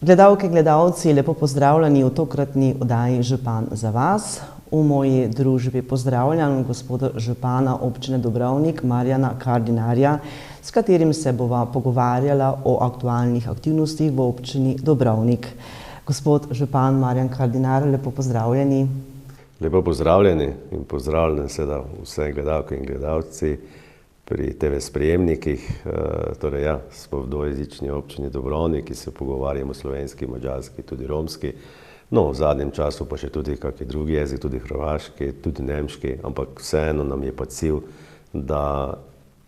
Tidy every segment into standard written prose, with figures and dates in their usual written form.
Gledalke, gledalci, lepo pozdravljeni v tokratni oddaji Župan za vas. V moji družbi pozdravljam gospoda župana občine Dobrovnik, Marjana Kardinarja, s katerim se bova pogovarjala o aktualnih aktivnostih v občini Dobrovnik. Gospod župan Marjan Kardinar, lepo pozdravljeni. Lepo pozdravljeni in pozdravljeni seveda vse gledalke in gledalci pri TV sprejemnikih. Torej ja, smo v dvojezični občini Dobrovnik, ki se pogovarjamo slovenski, madžarski, tudi romski. No, v zadnjem času pa še tudi kakšen drugi jezik, tudi hrvaški, tudi nemški, ampak vseeno nam je pa cilj, da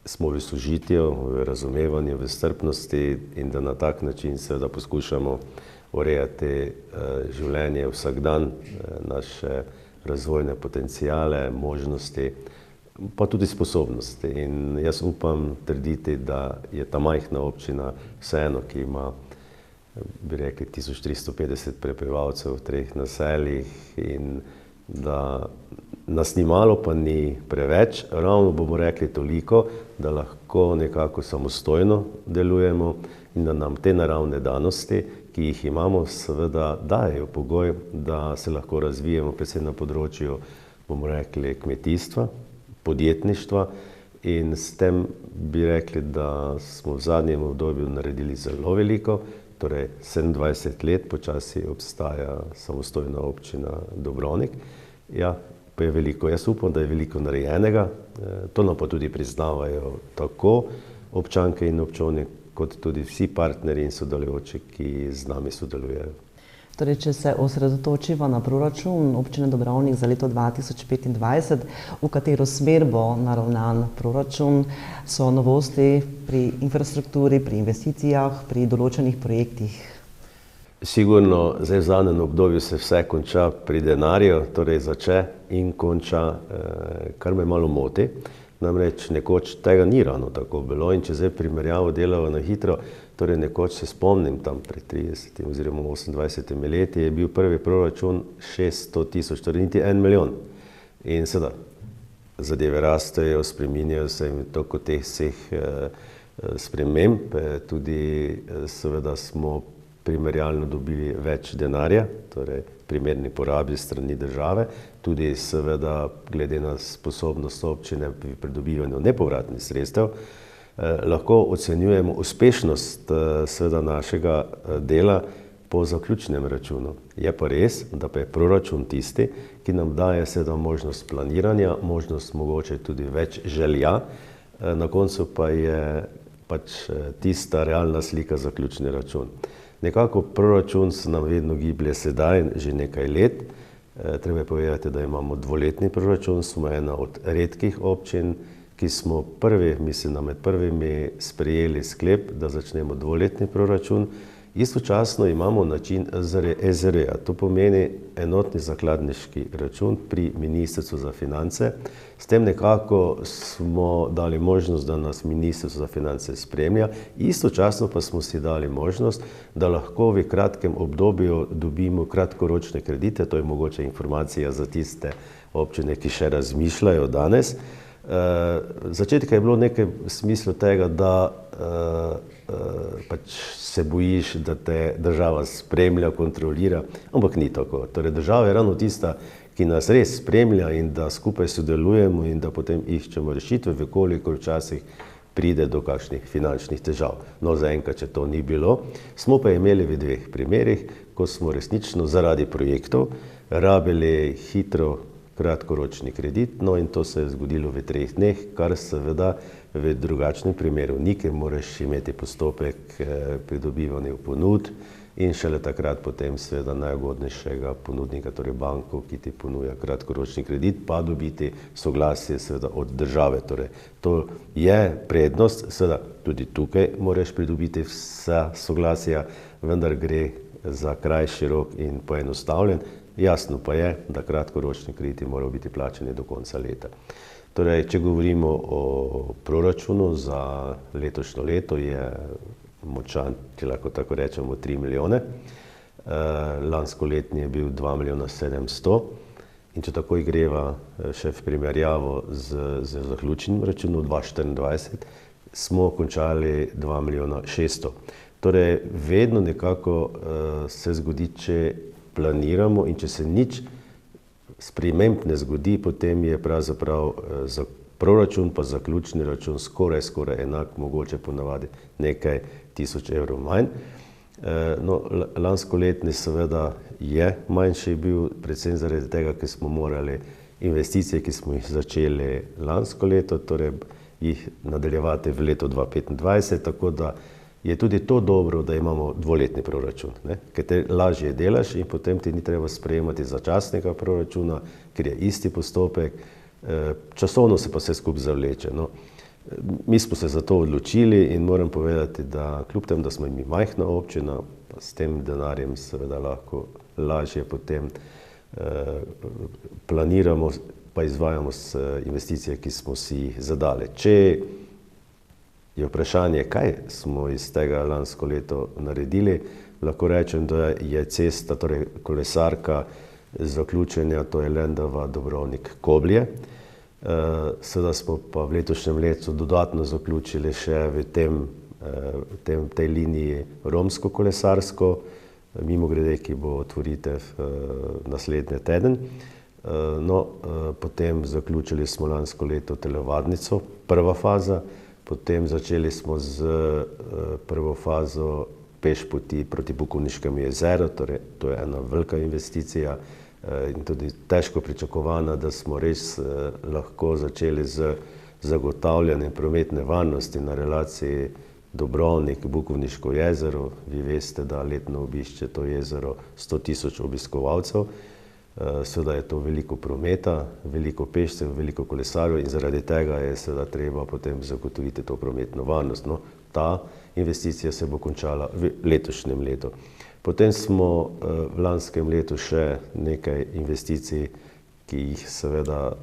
smo v sožitju, v razumevanju, v strpnosti in da na tak način seveda poskušamo urejati življenje vsak dan, naše razvojne potencijale, možnosti, pa tudi sposobnosti. In jaz upam trditi, da je ta majhna občina vseeno, ki ima, bi rekli, 1350 prebivalcev v 3 naseljih in da nas ni malo, pa ni preveč. Ravno bomo rekli toliko, da lahko nekako samostojno delujemo in da nam te naravne danosti, ki jih imamo, seveda dajejo pogoj, da se lahko razvijemo, predvsem na področju, bomo rekli, kmetijstva, podjetništva, in s tem bi rekli, da smo v zadnjem obdobju naredili zelo veliko, torej 27 let počasi obstaja samostojna občina Dobrovnik. Ja, pa je veliko, jaz upam, da je veliko narejenega, to nam pa tudi priznavajo tako občanke in občani, kot tudi vsi partnerji in sodelujoči, ki z nami sodelujejo. Torej, če se osredotočiva na proračun občine Dobrovnik za leto 2025, v katero smer bo naravnan proračun, so novosti pri infrastrukturi, pri investicijah, pri določenih projektih? Sigurno, zdaj v zadnjem obdobju se vse konča pri denarju, torej začne in konča, kar me malo moti. Namreč nekoč tega ni ravno tako bilo in če zdaj primerjavo delamo na hitro, torej nekoč se spomnim tam pred 30 oziroma 28 leti je bil prvi proračun 600 000, torej niti 1 milijon. In seveda zadeve rastejo, spreminjajo se in toliko teh vseh sprememb, tudi seveda smo primerjalno dobili več denarja, torej primerni porabi strani države, tudi seveda glede na sposobnost občine pri pridobivanju nepovratnih sredstev, lahko ocenjujemo uspešnost seveda našega dela po zaključnem računu. Je pa res, da pa je proračun tisti, ki nam daje seveda možnost planiranja, možnost mogoče tudi več želja, na koncu pa je pač tista realna slika zaključni račun. Nekako proračun se nam vedno giblje sedaj, že nekaj let. Treba je povedati, da imamo dvoletni proračun, smo ena od redkih občin, ki smo prvi, mislim, da med prvimi sprejeli sklep, da začnemo dvoletni proračun. Istočasno imamo način EZR-ja, to pomeni enotni zakladniški račun pri Ministrstvu za finance. S tem nekako smo dali možnost, da nas Ministrstvo za finance spremlja, istočasno pa smo si dali možnost, da lahko v kratkem obdobju dobimo kratkoročne kredite, to je mogoče informacija za tiste občine, ki še razmišljajo danes. Začetka je bilo nekaj v smislu tega, da pač se bojiš, da te država spremlja, kontrolira, ampak ni tako. Torej, država je ravno tista, ki nas res spremlja in da skupaj sodelujemo in da potem iščemo rešitve, koliko včasih pride do kakšnih finančnih težav. No, zaenkrat, če to ni bilo, smo pa imeli v 2 primerih, ko smo resnično zaradi projektov rabili hitro kratkoročni kredit, no in to se je zgodilo v 3 dneh, kar seveda v drugačnem primeru ni, ker moraš imeti postopek pridobivanja ponudb in šele takrat potem seveda najugodnejšega ponudnika, torej banko, ki ti ponuja kratkoročni kredit, pa dobiti soglasje seveda od države. Torej, to je prednost, seveda tudi tukaj moraš pridobiti vsa soglasja, vendar gre za krajši rok in poenostavljen. Jasno pa je, da kratkoročni krediti morajo biti plačani do konca leta. Torej, če govorimo o proračunu za letošnje leto, je močan, če lahko tako rečemo, 3 milijone. Lansko letni je bil 2 milijona 700. In če takoj greva še v primerjavo z zaključnim računom 2024, smo končali 2 milijona 600. Torej, vedno nekako se zgodi, če planiramo in če se nič sprememb ne zgodi, potem je pravzaprav za proračun pa zaključni račun skoraj enak, mogoče ponavadi nekaj tisoč evrov manj. No, lanskoletni seveda je manjši bil, predvsem zaradi tega, ker smo morali investicije, ki smo jih začeli lansko leto, torej jih nadaljevati v letu 2025, tako da je tudi to dobro, da imamo dvoletni proračun, ne? Ker te lažje delaš in potem ti ni treba sprejemati začasnega proračuna, ker je isti postopek, časovno se pa vse skupaj zavleče. No, mi smo se za to odločili in moram povedati, da kljub temu, da smo mi majhna občina, pa s tem denarjem seveda lahko lažje potem planiramo pa izvajamo investicije, ki smo si jih zadali. Če je vprašanje, kaj smo iz tega lansko leto naredili, lahko rečem, da je cesta, torej kolesarka zaključenja, to je Lendava-Dobrovnik-Koblje. Seveda smo pa v letošnjem letu dodatno zaključili še v tej liniji romsko kolesarsko, mimogrede, ki bo otvoritev naslednji teden. No, potem zaključili smo lansko leto telovadnico, prva faza, potem začeli smo z prvo fazo pešpoti proti Bukovniškemu jezeru, torej to je ena velika investicija in tudi težko pričakovana, da smo res lahko začeli z zagotavljanjem prometne varnosti na relaciji Dobrovnik-Bukovniško jezero. Vi veste, da letno obišče to jezero 100.000 obiskovalcev. Seveda je to veliko prometa, veliko pešcev, veliko kolesarjev in zaradi tega je seveda treba potem zagotoviti to prometno varnost. No, ta investicija se bo končala v letošnjem letu. Potem smo v lanskem letu še nekaj investicij, ki jih seveda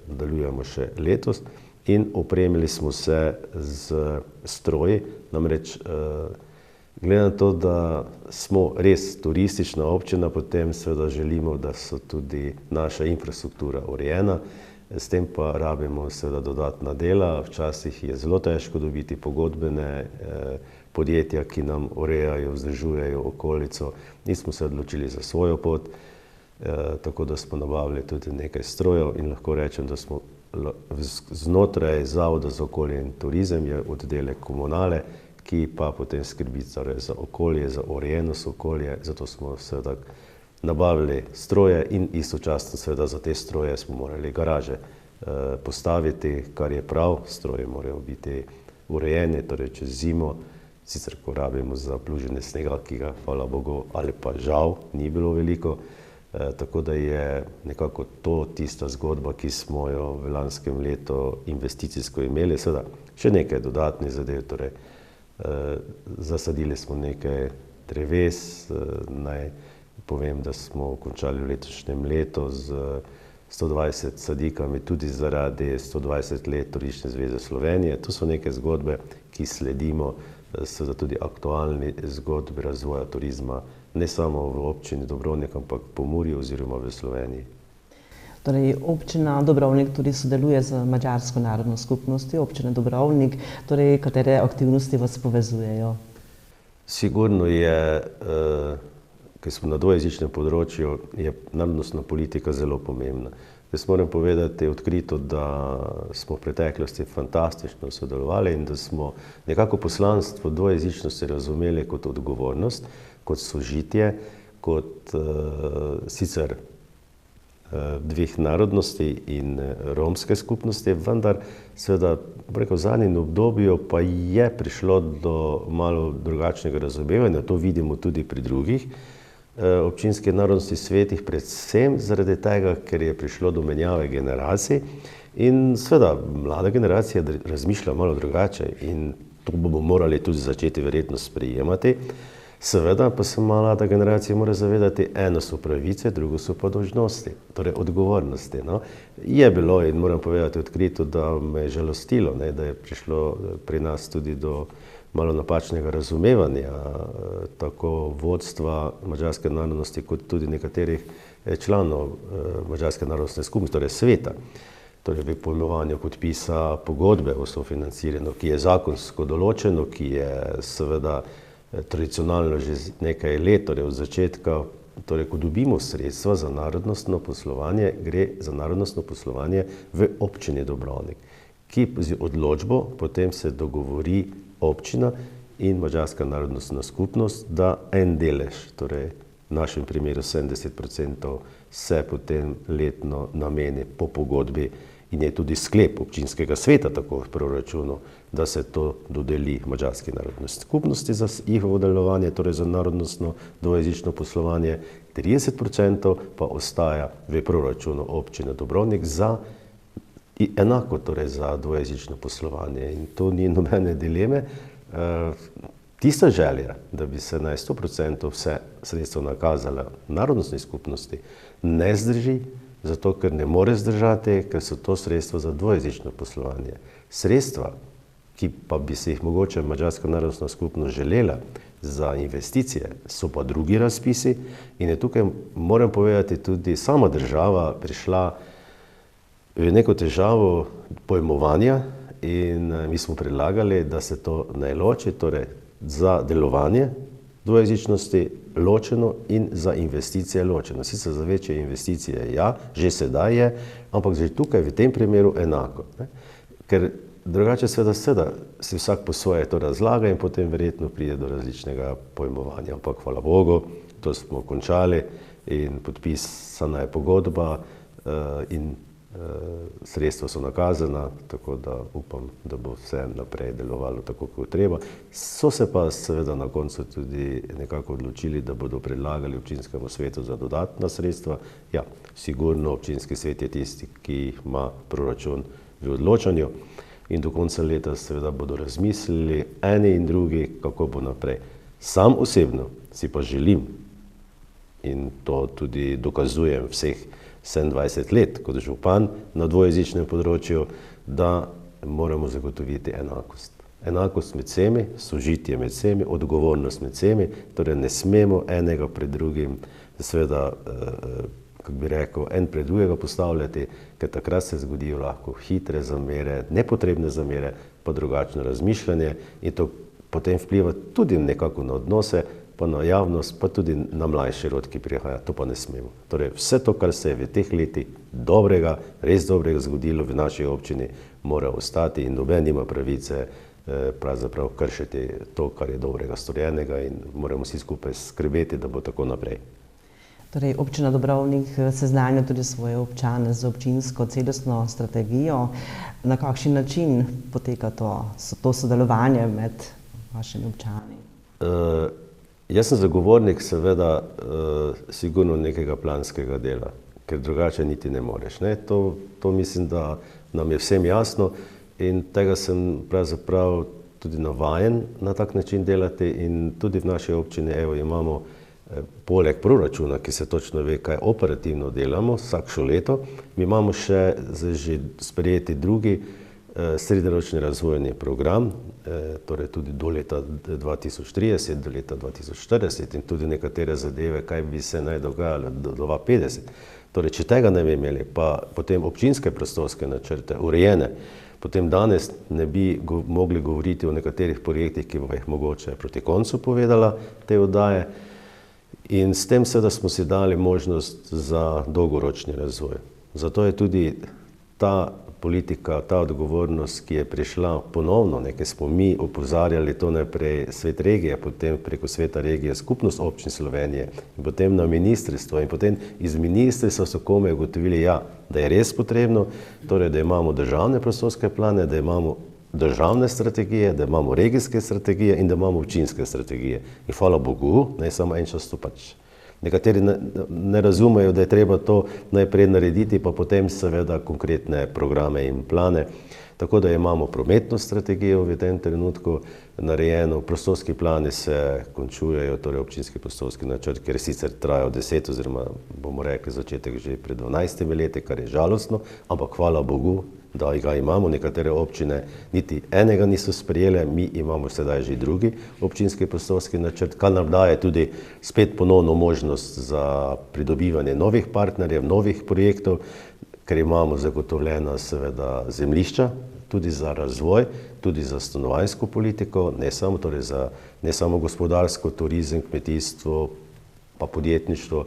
nadaljujemo še letos in opremili smo se z stroji, namreč glede na to, da smo res turistična občina, potem seveda želimo, da so tudi naša infrastruktura urejena, s tem pa rabimo seveda dodatna dela, včasih je zelo težko dobiti pogodbene podjetja, ki nam urejajo, vzdržujejo okolico. Mi smo se odločili za svojo pot, tako da smo nabavili tudi nekaj strojev in lahko rečem, da smo znotraj Zavoda za okolje in turizem je oddelek komunale, ki pa potem skrbi za okolje, za urejenost okolja, zato smo seveda nabavili stroje in istočasno seveda za te stroje smo morali garaže postaviti, kar je prav, stroji morajo biti urejeni, torej čez zimo, sicer ko rabimo za pluženje snega, ki ga, hvala Bogu, ali pa žal, ni bilo veliko, tako da je nekako to tista zgodba, ki smo jo v lanskem letu investicijsko imeli, seveda še nekaj dodatnih zadev, torej zasadili smo nekaj dreves, naj povem, da smo končali v letošnjem letu z 120 sadikami, tudi zaradi 120 let Turistične zveze Slovenije. To so neke zgodbe, ki sledimo, seveda tudi aktualni zgodbi razvoja turizma, ne samo v občini Dobrovnik, ampak po Pomurju oziroma v Sloveniji. Torej, občina Dobrovnik tudi sodeluje z madžarsko narodno skupnostjo, občine Dobrovnik, torej katere aktivnosti vas povezujejo? Sigurno je, ker smo na dvojezičnem področju, je narodnostna politika zelo pomembna. Jaz moram povedati odkrito, da smo v preteklosti fantastično sodelovali in da smo nekako poslanstvo dvojezičnosti razumeli kot odgovornost, kot sožitje, kot sicer dveh narodnosti in romske skupnosti, vendar seveda v zadnjem obdobju pa je prišlo do malo drugačnega razumevanja, to vidimo tudi pri drugih občinskih narodnostnih svetih, predvsem zaradi tega, ker je prišlo do menjave generacij in seveda mlada generacija razmišlja malo drugače in to bomo morali tudi začeti verjetno sprejemati. Seveda pa se mlada generacija mora zavedati, eno so pravice, drugo so pa dolžnosti, torej odgovornosti. No. Je bilo in moram povedati odkrito, da me je žalostilo, ne, da je prišlo pri nas tudi do malo napačnega razumevanja tako vodstva madžarske narodnosti kot tudi nekaterih članov madžarske narodnostne skupnosti, torej sveta. Torej v pojmovanju podpisa pogodbe o sofinanciranju, ki je zakonsko določeno, ki je seveda tradicionalno že nekaj let, torej od začetka, torej ko dobimo sredstva za narodnostno poslovanje, gre za narodnostno poslovanje v občini Dobrovnik, ki z odločbo potem se dogovori občina in madžarska narodnostna skupnost, da en delež, torej v našem primeru 70%, se potem letno nameni po pogodbi in je tudi sklep občinskega sveta tako v proračunu, da se to dodeli madžarski narodnostni skupnosti za njihovo delovanje, torej za narodnostno dvojezično poslovanje, 30% pa ostaja v proračunu občine Dobrovnik za enako, torej za dvojezično poslovanje. In to ni nobene dileme. Tista želja, da bi se naj 100% vse sredstva nakazala narodnostni skupnosti, ne zdrži, zato ker ne more zdržati, ker so to sredstva za dvojezično poslovanje. Sredstva, ki pa bi se jih mogoče madžarska narodnostna skupnost želela za investicije, so pa drugi razpisi in je tukaj, moram povedati, tudi sama država prišla v neko težavo pojmovanja in mi smo predlagali, da se to naj loči, torej za delovanje dvojezičnosti ločeno in za investicije ločeno. Sicer za večje investicije ja, že sedaj je, ampak že tukaj v tem primeru enako. Ne? Ker drugače seveda si vsak po svoje to razlaga in potem verjetno pride do različnega pojmovanja. Ampak hvala Bogu, to smo končali in podpisana je pogodba in sredstva so nakazana, tako da upam, da bo vse naprej delovalo tako, kot treba. So se pa seveda na koncu tudi nekako odločili, da bodo predlagali občinskemu svetu za dodatna sredstva. Ja, sigurno občinski svet je tisti, ki ima proračun v odločanju in do konca leta seveda bodo razmislili eni in drugi, kako bo naprej. Sam osebno si pa želim, in to tudi dokazujem vseh 27 let kot župan na dvojezičnem področju, da moramo zagotoviti enakost. Enakost med vsemi, sožitje med vsemi, odgovornost med vsemi, torej ne smemo enega pred drugim, seveda, kako bi rekel, en pred drugega postavljati, ker takrat se zgodijo lahko hitre zamere, nepotrebne zamere, pa drugačno razmišljanje in to potem vpliva tudi nekako na odnose, pa na javnost, pa tudi na mlajši rod, ki prihaja. To pa ne smemo. Torej, vse to, kar se je v teh letih dobrega, res dobrega zgodilo v naši občini, mora ostati in noben nima pravice pravzaprav kršiti to, kar je dobrega storjenega in moramo vsi skupaj skrbeti, da bo tako naprej. Torej, občina Dobrovnik seznanja tudi svoje občane z občinsko celostno strategijo. Na kakšen način poteka to sodelovanje med vašimi občani? Jaz sem zagovornik seveda sigurno nekega planskega dela, ker drugače niti ne moreš. Ne? To mislim, da nam je vsem jasno in tega sem pravzaprav tudi navajen na tak način delati in tudi v naši občini imamo poleg proračuna, ki se točno ve, kaj operativno delamo vsakšo leto, mi imamo še že sprejeti drugi srednjeročni razvojni program, torej tudi do leta 2030, do leta 2040 in tudi nekatere zadeve, kaj bi se naj dogajalo do 2050. Torej, če tega ne bi imeli, pa potem občinske prostorske načrte urejene, potem danes ne bi mogli govoriti o nekaterih projektih, ki bo jih mogoče proti koncu povedala te oddaje. In s tem seveda smo si dali možnost za dolgoročni razvoj. Zato je tudi ta politika, ta odgovornost, ki je prišla ponovno, nekaj smo mi opozarjali to najprej svet regije, potem preko sveta regije skupnost občin Slovenije in potem na ministrstvo in potem iz ministrstva so komaj ugotovili, ja, da je res potrebno, torej da imamo državne prostorske plane, da imamo državne strategije, da imamo regijske strategije in da imamo občinske strategije. In hvala Bogu, ne samo en čas to pač. Nekateri ne razumejo, da je treba to najprej narediti, pa potem seveda konkretne programe in plane. Tako da imamo prometno strategijo v tem trenutku narejeno, prostorski plani se končujejo, torej občinski prostorski načrt, ker sicer trajajo 10 oziroma bomo rekli začetek že pred 12 leti, kar je žalostno, ampak hvala Bogu, da ga imamo. Nekatere občine niti enega niso sprejele, mi imamo sedaj že drugi občinski prostorski načrt, kar nam daje tudi spet ponovno možnost za pridobivanje novih partnerjev, novih projektov, ker imamo zagotovljena seveda zemljišča, tudi za razvoj, tudi za stanovanjsko politiko, ne samo gospodarsko, turizem, kmetijstvo, pa podjetništvo.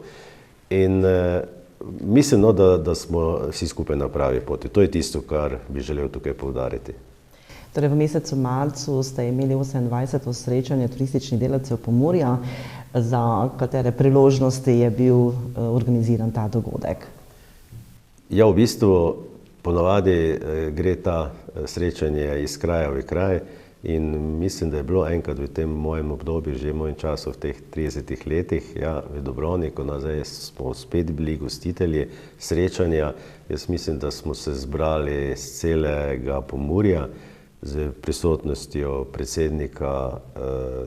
In mislim, da smo vsi skupaj na pravi poti. To je tisto, kar bi želel tukaj poudariti. Torej, v mesecu marcu ste imeli 28. srečanje turističnih delavcev Pomurja, za katere priložnosti je bil organiziran ta dogodek. Ja, v bistvu ponavadi gre ta srečanje iz kraja v kraj in mislim, da je bilo enkrat v tem mojem obdobju, že v mojem času, v teh 30 letih, ja, v Dubrovniku, zdaj smo spet bili gostitelji srečanja. Jaz mislim, da smo se zbrali z celega Pomurja, z prisotnostjo predsednika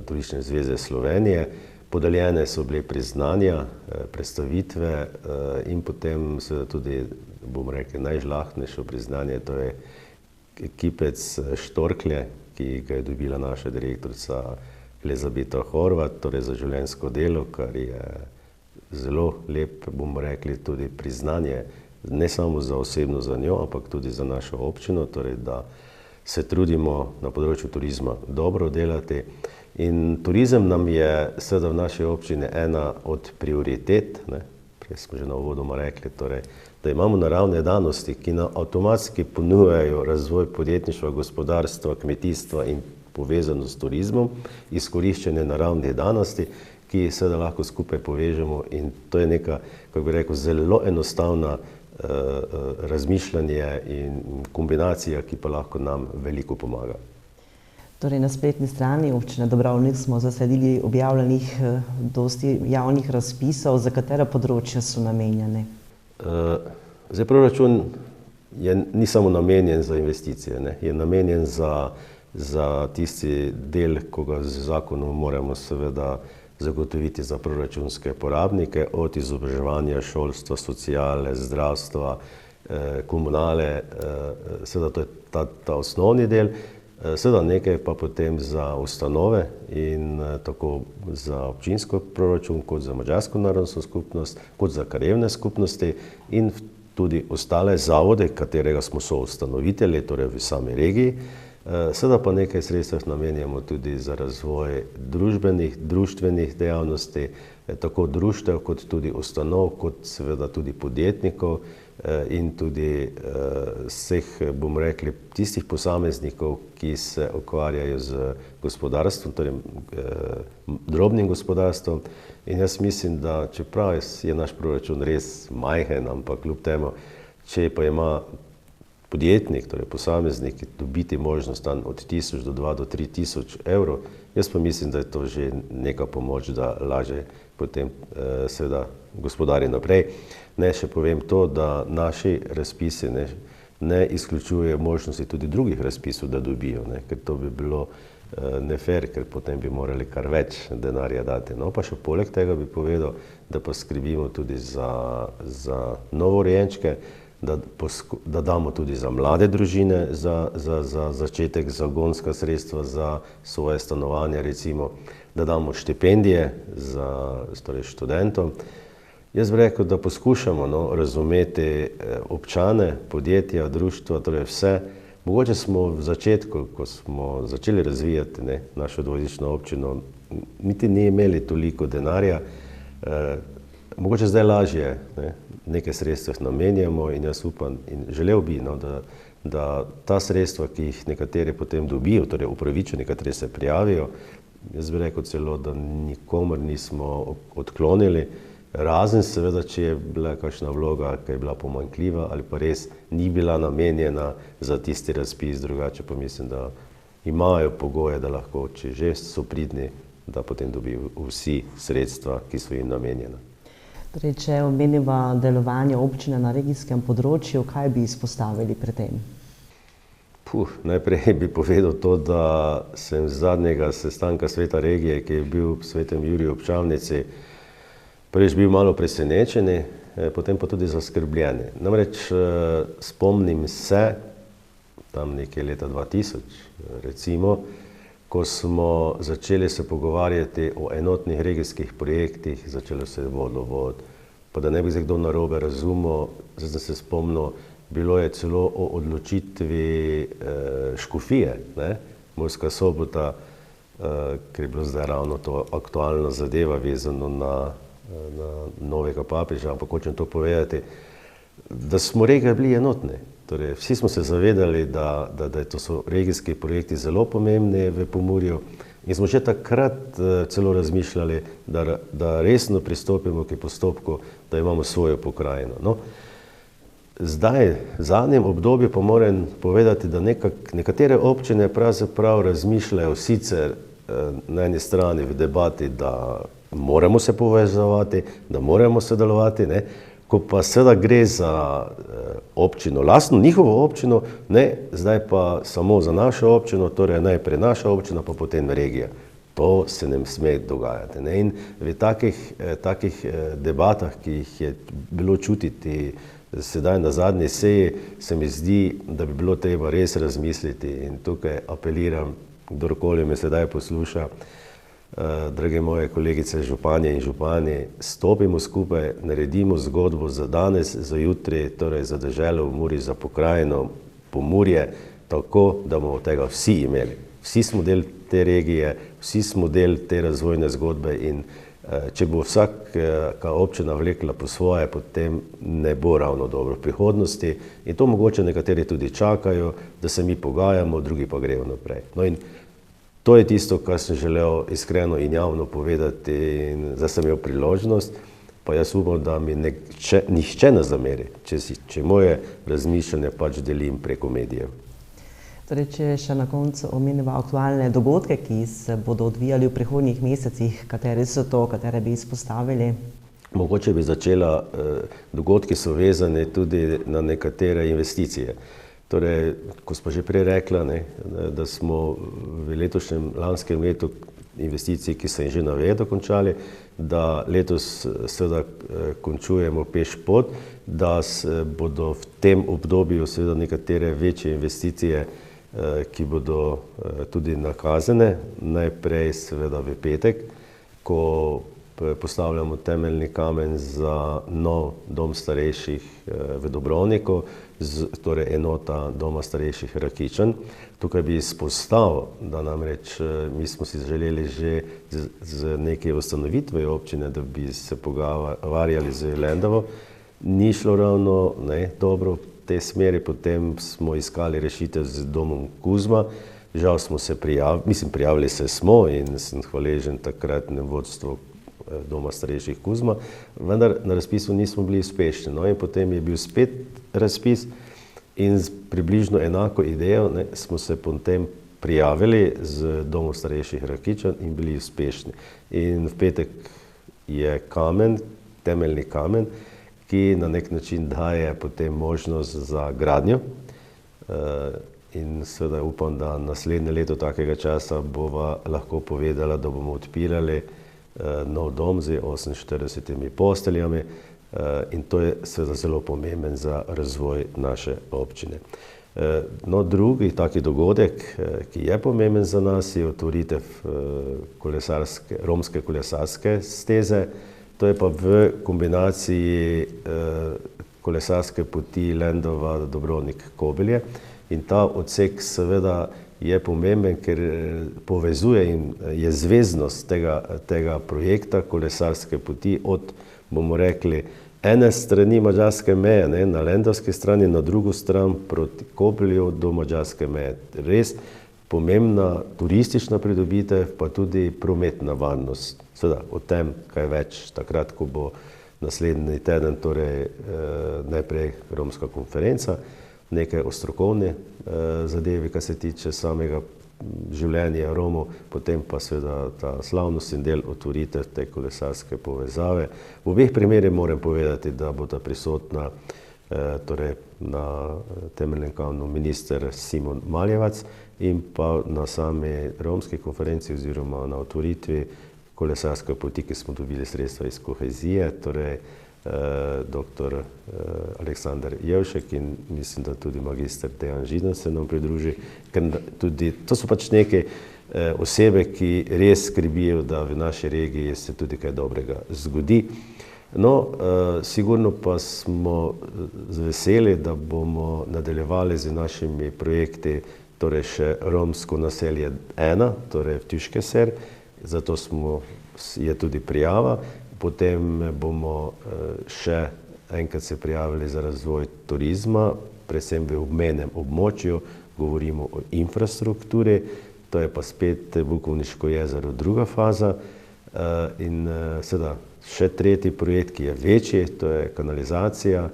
Turistične zveze Slovenije. Podeljene so bile priznanja, predstavitve in potem seveda tudi, bomo rekli, najžlahtnejše priznanje, to je kipec štorklje, ki ga je dobila naša direktorica Elizabeta Horvat, torej za življenjsko delo, kar je zelo lep, bomo rekli, tudi priznanje, ne samo za osebno za njo, ampak tudi za našo občino, torej da se trudimo na področju turizma dobro delati. In turizem nam je seveda v naši občini ena od prioritet, prej smo že na uvodoma rekli, torej, da imamo naravne danosti, ki nam avtomatski ponujajo razvoj podjetništva, gospodarstva, kmetijstva in povezano s turizmom, izkoriščenje naravnih danosti, ki seveda lahko skupaj povežemo, in to je neka, kako bi rekel, zelo enostavna razmišljanje in kombinacija, ki pa lahko nam veliko pomaga. Torej, na spletni strani občine Dubrovnik smo zasledili objavljenih dosti javnih razpisov, za katera področja so namenjeni. Zdaj, proračun ni samo namenjen za investicije, je namenjen za tisti del, ko ga z zakonom moramo seveda zagotoviti za proračunske porabnike, od izobraževanja, šolstva, sociale, zdravstva, komunale, seveda to je ta osnovni del. Seveda nekaj pa potem za ustanove in tako za občinsko proračun, kot za madžarsko narodno skupnost, kot za krajevne skupnosti in tudi ostale zavode, katerega smo soustanovitelji, torej v sami regiji. Seveda pa nekaj sredstev namenjamo tudi za razvoj društvenih dejavnosti, tako društev kot tudi ustanov, kot seveda tudi podjetnikov in tudi vseh, bomo rekli, tistih posameznikov, ki se ukvarjajo z gospodarstvom, torej drobnim gospodarstvom. In jaz mislim, da čeprav je naš proračun res majhen, ampak kljub temu, če pa ima podjetnik, torej posameznik, dobiti možnost od 1000 do 2 do 3000 evrov, jaz pa mislim, da je to že neka pomoč, da lažje potem seveda gospodari naprej. Še povem to, da naši razpisi ne izključujejo možnosti tudi drugih razpisov, da dobijo, ker to bi bilo nefer, ker potem bi morali kar več denarja dati. No, pa še poleg tega bi povedal, da pa skrbimo tudi za novorojenčke, da damo tudi za mlade družine za začetek zagonska sredstva za svoje stanovanje, recimo, da damo štipendije za študentom. Jaz bi rekel, da poskušamo razumeti občane, podjetja, društva, torej vse. Mogoče smo v začetku, ko smo začeli razvijati našo dvojezično občino, niti ni imeli toliko denarja. Mogoče zdaj lažje nekaj sredstev namenjamo in jaz upam in želel bi, da ta sredstva, ki jih nekateri potem dobijo, torej upravičeni, kateri se prijavijo, jaz bi rekel celo, da nikomor nismo odklonili, razen seveda, če je bila kakšna vloga, ki je bila pomanjkljiva ali pa res ni bila namenjena za tisti razpis, drugače pa mislim, da imajo pogoje, da lahko, če že so pridni, da potem dobijo vsi sredstva, ki so jim namenjena. Torej, če omeniva delovanje občine na regijskem področju, kaj bi izpostavili pri tem? Najprej bi povedal to, da sem z zadnjega sestanka sveta regije, ki je bil v Svetem Juriju ob Čamnici, prvič bil malo presenečeni, potem pa tudi zaskrbljeni. Namreč spomnim se, tam nekje leta 2000, recimo, ko smo začeli se pogovarjati o enotnih regijskih projektih, začelo se je vodovod, pa da ne bi se kdo narobe razumel, zdaj sem se spomnil, bilo je celo o odločitvi škofije, ne, Murska Sobota, ker je bilo zdaj ravno to aktualna zadeva vezano na novega papeža, ampak hočem to povedati, da smo regije bili enotni. Torej, vsi smo se zavedali, da to so regijski projekti zelo pomembni v Pomurju in smo že takrat celo razmišljali, da resno pristopimo k postopku, da imamo svojo pokrajino. No, zdaj, v zadnjem obdobju pa moram povedati, da nekatere občine pravzaprav razmišljajo sicer na eni strani v debati, da moramo se povezovati, da moramo sodelovati, ne, ko pa seveda gre za občino, lastno njihovo občino, ne, zdaj pa samo za našo občino, torej najprej naša občina, pa potem regija. To se ne sme dogajati. Ne. In v takih debatah, ki jih je bilo čutiti sedaj na zadnji seji, se mi zdi, da bi bilo treba res razmisliti in tukaj apeliram, kdorkoli me sedaj posluša, drage moje kolegice županje in župani, stopimo skupaj, naredimo zgodbo za danes, za jutri, torej za deželo v Muri, za pokrajino Pomurje, tako, da bomo tega vsi imeli. Vsi smo del te regije, vsi smo del te razvojne zgodbe in če bo vsaka občina vlekla po svoje, potem ne bo ravno dobro v prihodnosti in to mogoče nekateri tudi čakajo, da se mi pogajamo, drugi pa grejo naprej. No in to je tisto, kar sem želel iskreno in javno povedati in zdaj sem imel priložnost, pa jaz upam, da mi nihče ne zameri, če moje razmišljanje pač delim preko medijev. Torej, če še na koncu omenimo aktualne dogodke, ki se bodo odvijali v prihodnjih mesecih, kateri so to, katere bi izpostavili? Mogoče bi začela, dogodki so vezani tudi na nekatere investicije. Torej, ko smo že prej rekla, ne, da smo v letošnjem, lanskem letu investicij, ki se jih že navedo, končali, da letos seveda končujemo pešpot, da bodo v tem obdobju seveda nekatere večje investicije, ki bodo tudi nakazane, najprej seveda v petek, ko postavljamo temeljni kamen za nov dom starejših v Dobrovniku, torej enota doma starejših Rakičan. Tukaj bi izpostavil, da namreč mi smo si želeli že z neke ustanovitve občine, da bi se pogovarjali z Lendovo. Ni šlo ravno dobro v tej smeri, potem smo iskali rešitev z domom Kuzma. Žal smo se prijavili se smo in sem hvaležen takratnem vodstvu doma starejših Kuzma, vendar na razpisu nismo bili uspešni. No in potem je bil spet razpis in z približno enako idejo smo se potem prijavili z domom starejših Rakičan in bili uspešni. In v petek je kamen, temeljni kamen, ki na nek način daje potem možnost za gradnjo. In seveda upam, da naslednje leto takega časa bova lahko povedala, da bomo odpirali nov dom z 48 posteljami in to je seveda zelo pomemben za razvoj naše občine. No, drugi taki dogodek, ki je pomemben za nas, je otvoritev romske kolesarske steze. To je pa v kombinaciji kolesarske poti Lendava-Dobrovnik-Kobilje in ta odsek seveda je pomemben, ker povezuje in je zveznost tega projekta kolesarske poti od, bomo rekli, ene strani madžarske meje, na lendavski strani, na drugo stran proti Kobilju do madžarske meje. Res pomembna turistična pridobitev, pa tudi prometna varnost. Seveda, o tem kaj več takrat, ko bo naslednji teden, torej najprej romska konferenca, nekaj o strokovni zadevi, kar se tiče samega življenja Romov, potem pa seveda ta slavnostni del otvoritev te kolesarske povezave. V obeh primerih moram povedati, da bodo prisotna torej na temeljnem kamnu minister Simon Maljevac in pa na sami romski konferenci oziroma na otvoritvi kolesarske poti, ki smo dobili sredstva iz kohezije, torej dr. Aleksander Jevšek in mislim, da tudi magister Dejan Židan se nam pridruži, ker tudi to so pač neke osebe, ki res skrbijo, da v naši regiji se tudi kaj dobrega zgodi. No, sigurno pa smo veseli, da bomo nadaljevali z našimi projekti, torej še romsko naselje 1, torej v Tüškeser, zato je tudi prijava. Potem bomo še enkrat se prijavili za razvoj turizma, predvsem v obmejnem območju, govorimo o infrastrukturi, to je pa spet Bukovniško jezero druga faza in seveda še tretji projekt, ki je večji, to je kanalizacija.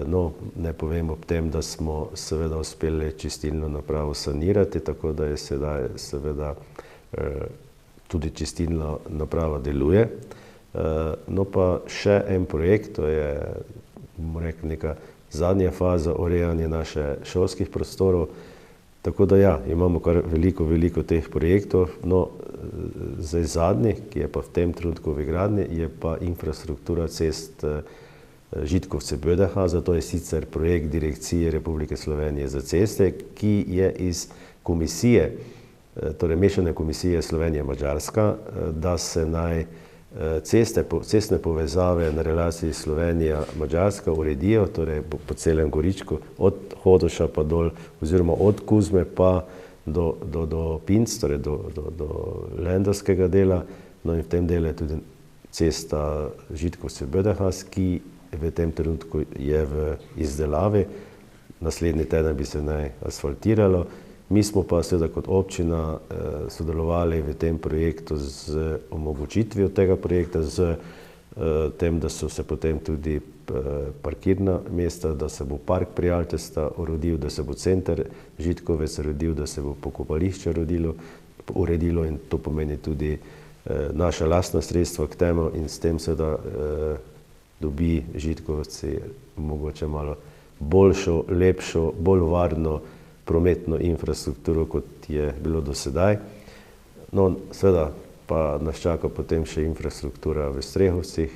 No, ne povem ob tem, da smo seveda uspeli čistilno napravo sanirati, tako da je sedaj seveda tudi čistilna naprava deluje. No pa še en projekt, to je, bomo rekli, neka zadnja faza urejanja naših šolskih prostorov. Tako da ja, imamo kar veliko teh projektov. No, zdaj zadnji, ki je pa v tem trenutku v gradnji, je pa infrastruktura cest Žitkovce-Bödeha, to je sicer projekt Direkcije Republike Slovenije za ceste, ki je iz komisije, torej mešane komisije Slovenija-Mađarska, da se naj cestne povezave na relaciji Slovenija-Mađarska uredijo, torej po celem Goričku, od Hodoša pa dol, oziroma od Kuzme pa do Pinc, torej do Lendavskega dela. No in v tem delu je tudi cesta Žitkovce-Bödeha, ki v tem trenutku je v izdelavi. Naslednji teden bi se naj asfaltiralo. Mi smo pa seveda kot občina sodelovali v tem projektu z omogočitvijo tega projekta, z tem, da so se potem tudi parkirna mesta, da se bo park pri Altesta uredil, da se bo center Žitkovec uredil, da se bo pokopališče uredilo in to pomeni tudi naša lastna sredstva k temu in s tem seveda dobi Žitkovci mogoče malo boljšo, lepšo, bolj varno prometno infrastrukturo, kot je bilo do sedaj. No, seveda pa nas čaka potem še infrastruktura v Strehovcih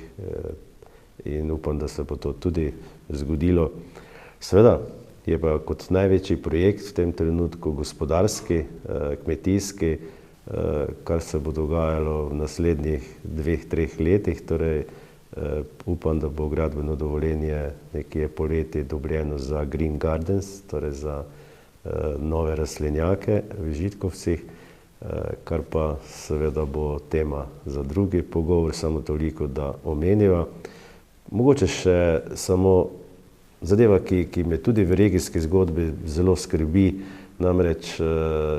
in upam, da se bo to tudi zgodilo. Seveda je pa kot največji projekt v tem trenutku gospodarski, kmetijski, kar se bo dogajalo v naslednjih 2-3 letih, torej upam, da bo gradbeno dovoljenje nekje poleti dobljeno za Green Gardens, torej za nove rastlinjake v Žitkovcih, kar pa seveda bo tema za drugi pogovor, samo toliko, da omeniva. Mogoče še samo zadeva, ki me tudi v regijski zgodbi zelo skrbi, namreč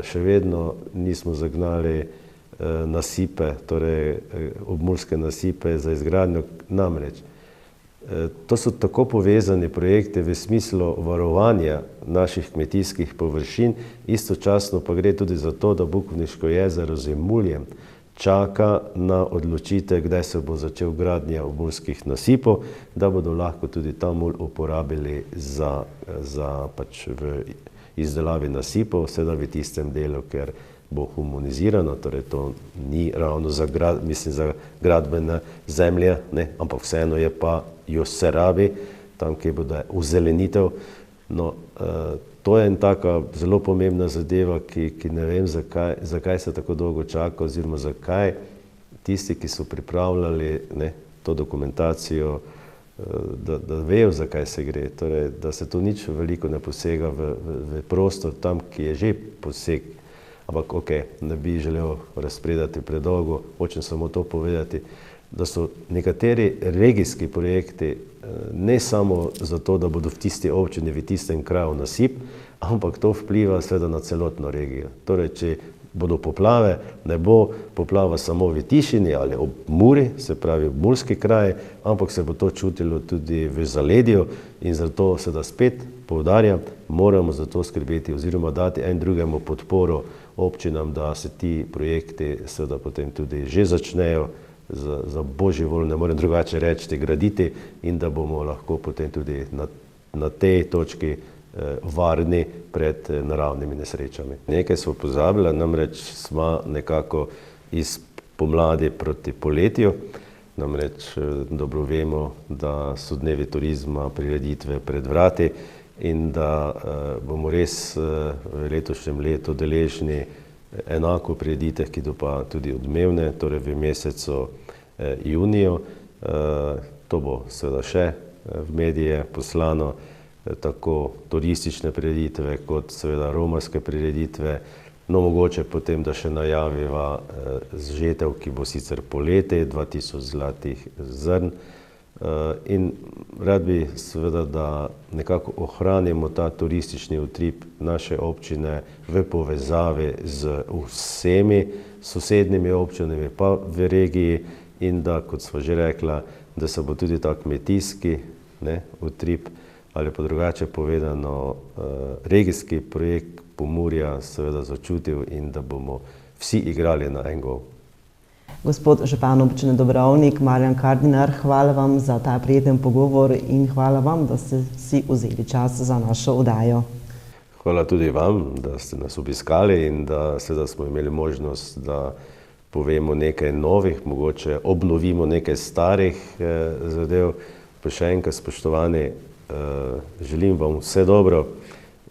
še vedno nismo zagnali nasipe, torej obmurske nasipe za izgradnjo, namreč to so tako povezani projekti v smislu varovanja naših kmetijskih površin, istočasno pa gre tudi za to, da Bukovniško jezero z muljem čaka na odločitev, kdaj se bo začel gradnja obmurskih nasipov, da bodo lahko tudi ta mulj uporabili za pač v izdelavi nasipov, seveda v tistem delu, ker bo humanizirano, torej to ni ravno za gradbene zemlje, ampak vseeno je pa jo se rabi, tam, kjer bodo uzelenitev. No, to je ena taka zelo pomembna zadeva, ki ne vem, zakaj se tako dolgo čaka, oziroma zakaj tisti, ki so pripravljali to dokumentacijo, da vejo, zakaj se gre, torej, da se to nič veliko ne posega v prostor tam, ki je že poseg. Ampak ne bi želel razpredati predolgo, hočem samo to povedati, da so nekateri regijski projekti ne samo zato, da bodo v tisti občini, v tistem kraju nasip, ampak to vpliva seveda na celotno regijo. Torej, če bodo poplave, ne bo poplava samo v Tišini ali ob Muri, se pravi v Murski kraj, ampak se bo to čutilo tudi v zaledju in zato seveda spet poudarjam, moramo za to skrbeti oziroma dati en drugemu podporo občinam, da se ti projekti seveda potem tudi že začnejo za božji voljo, ne morem drugače reči, graditi in da bomo lahko potem tudi na tej točki varni pred naravnimi nesrečami. Nekaj smo pozabili, namreč smo nekako iz pomladi proti poletju, namreč dobro vemo, da so dnevi turizma, prireditve pred vrati in da bomo res v letošnjem letu deležni enako prireditev, ki do pa tudi odmevne, torej v mesecu juniju. To bo seveda še v medije poslano, tako turistične prireditve kot seveda romarske prireditve. No, mogoče potem, da še najaviva žetev, ki bo sicer poleti, 2000 zlatih zrn. In rad bi seveda, da nekako ohranimo ta turistični utrip naše občine v povezavi z vsemi sosednjimi občinami pa v regiji in da, kot sva že rekla, da se bo tudi ta kmetijski utrip ali pa drugače povedano regijski projekt Pomurja seveda začutil in da bomo vsi igrali na en gol. Gospod župan občine Dobrovnik, Marjan Kardinar, hvala vam za ta prijeten pogovor in hvala vam, da ste si vzeli čas za našo oddajo. Hvala tudi vam, da ste nas obiskali in da seveda smo imeli možnost, da povemo nekaj novih, mogoče obnovimo nekaj starih zadev. Pa še enkrat, spoštovani, želim vam vse dobro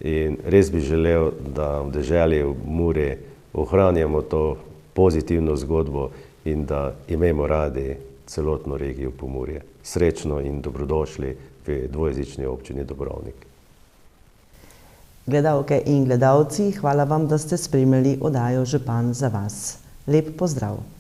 in res bi želel, da v deželi v Muri ohranjamo to pozitivno zgodbo in da imamo radi celotno regijo Pomurje. Srečno in dobrodošli v dvojezični občini Dobrovnik. Gledalke in gledalci, hvala vam, da ste spremljali oddajo Župan za vas. Lep pozdrav!